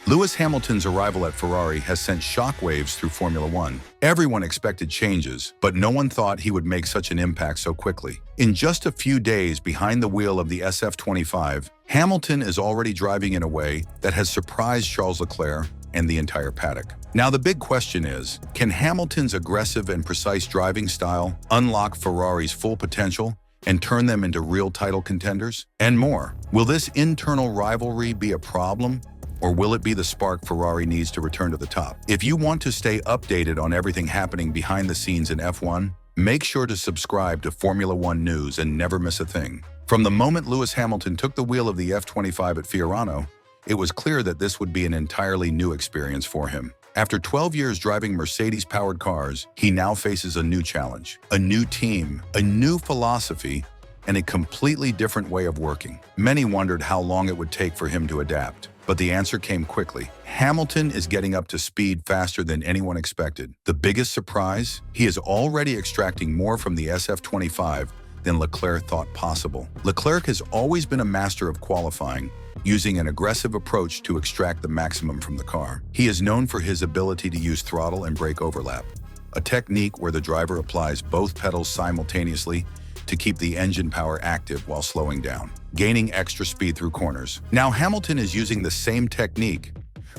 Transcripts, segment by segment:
Lewis Hamilton's arrival at Ferrari has sent shockwaves through Formula One. Everyone expected changes, but no one thought he would make such an impact so quickly. In just a few days behind the wheel of the SF-25, Hamilton is already driving in a way that has surprised Charles Leclerc and the entire paddock. Now the big question is, can Hamilton's aggressive and precise driving style unlock Ferrari's full potential and turn them into real title contenders? And more, will this internal rivalry be a problem, or will it be the spark Ferrari needs to return to the top? If you want to stay updated on everything happening behind the scenes in F1, make sure to subscribe to Formula One News and never miss a thing. From the moment Lewis Hamilton took the wheel of the F-25 at Fiorano, it was clear that this would be an entirely new experience for him. After 12 years driving Mercedes-powered cars, he now faces a new challenge, a new team, a new philosophy, and a completely different way of working. Many wondered how long it would take for him to adapt, but the answer came quickly. Hamilton is getting up to speed faster than anyone expected. The biggest surprise? He is already extracting more from the SF-25 than Leclerc thought possible. Leclerc has always been a master of qualifying, using an aggressive approach to extract the maximum from the car. He is known for his ability to use throttle and brake overlap, a technique where the driver applies both pedals simultaneously to keep the engine power active while slowing down, gaining extra speed through corners. Now Hamilton is using the same technique.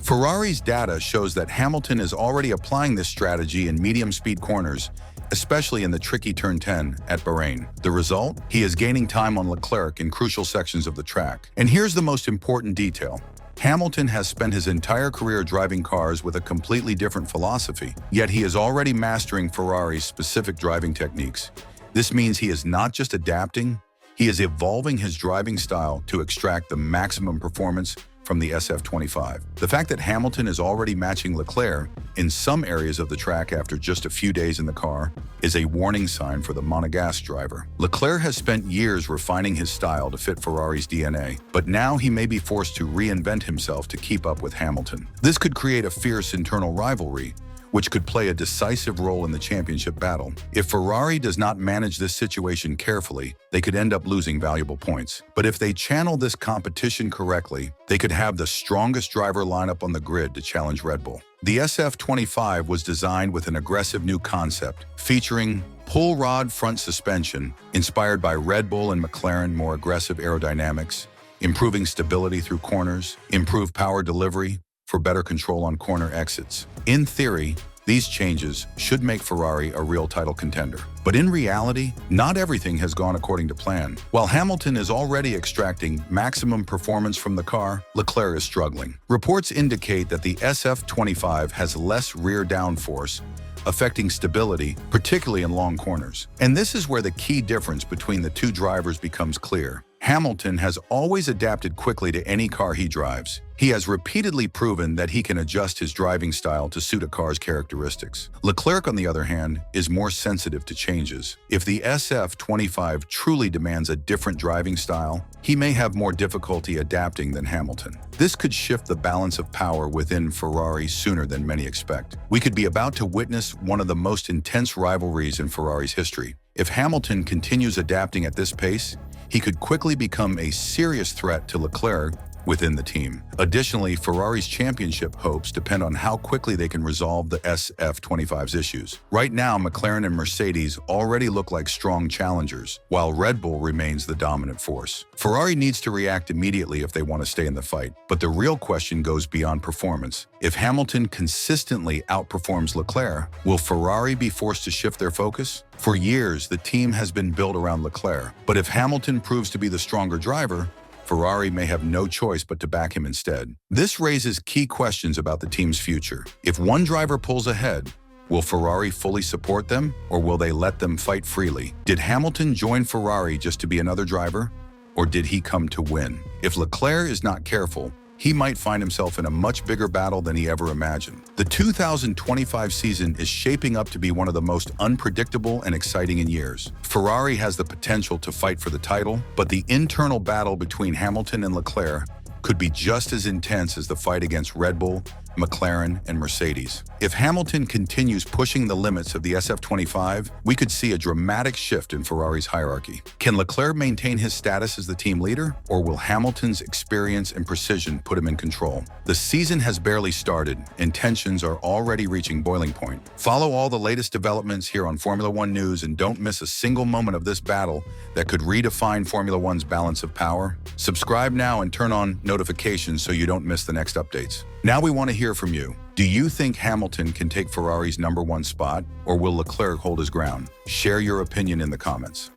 Ferrari's data shows that Hamilton is already applying this strategy in medium-speed corners, especially in the tricky turn 10 at Bahrain. The result? He is gaining time on Leclerc in crucial sections of the track. And here's the most important detail. Hamilton has spent his entire career driving cars with a completely different philosophy, yet he is already mastering Ferrari's specific driving techniques. This means he is not just adapting, he is evolving his driving style to extract the maximum performance from the SF-25. The fact that Hamilton is already matching Leclerc in some areas of the track after just a few days in the car is a warning sign for the monegasque driver. Leclerc has spent years refining his style to fit Ferrari's DNA, but now he may be forced to reinvent himself to keep up with Hamilton. This could create a fierce internal rivalry, which could play a decisive role in the championship battle. If Ferrari does not manage this situation carefully, they could end up losing valuable points. But if they channel this competition correctly, they could have the strongest driver lineup on the grid to challenge Red Bull. The SF-25 was designed with an aggressive new concept, featuring pull rod front suspension, inspired by Red Bull and McLaren more aggressive aerodynamics, improving stability through corners, improved power delivery, for better control on corner exits. In theory, these changes should make Ferrari a real title contender. But in reality, not everything has gone according to plan. While Hamilton is already extracting maximum performance from the car, Leclerc is struggling. Reports indicate that the SF-25 has less rear downforce, affecting stability, particularly in long corners. And this is where the key difference between the two drivers becomes clear. Hamilton has always adapted quickly to any car he drives. He has repeatedly proven that he can adjust his driving style to suit a car's characteristics. Leclerc, on the other hand, is more sensitive to changes. If the SF-25 truly demands a different driving style, he may have more difficulty adapting than Hamilton. This could shift the balance of power within Ferrari sooner than many expect. We could be about to witness one of the most intense rivalries in Ferrari's history. If Hamilton continues adapting at this pace, he could quickly become a serious threat to Leclerc within the team. Additionally, Ferrari's championship hopes depend on how quickly they can resolve the SF-25's issues. Right now, McLaren and Mercedes already look like strong challengers, while Red Bull remains the dominant force. Ferrari needs to react immediately if they want to stay in the fight. But the real question goes beyond performance. If Hamilton consistently outperforms Leclerc, will Ferrari be forced to shift their focus? For years, the team has been built around Leclerc, but if Hamilton proves to be the stronger driver, Ferrari may have no choice but to back him instead. This raises key questions about the team's future. If one driver pulls ahead, will Ferrari fully support them, or will they let them fight freely? Did Hamilton join Ferrari just to be another driver, or did he come to win? If Leclerc is not careful, he might find himself in a much bigger battle than he ever imagined. The 2025 season is shaping up to be one of the most unpredictable and exciting in years. Ferrari has the potential to fight for the title, but the internal battle between Hamilton and Leclerc could be just as intense as the fight against Red Bull, McLaren, and Mercedes. If Hamilton continues pushing the limits of the SF-25, we could see a dramatic shift in Ferrari's hierarchy. Can Leclerc maintain his status as the team leader, or will Hamilton's experience and precision put him in control? The season has barely started, and tensions are already reaching boiling point. Follow all the latest developments here on Formula One News and don't miss a single moment of this battle that could redefine Formula One's balance of power. Subscribe now and turn on notifications so you don't miss the next updates. Now we want to hear from you. Do you think Hamilton can take Ferrari's #1 spot, or will Leclerc hold his ground? Share your opinion in the comments.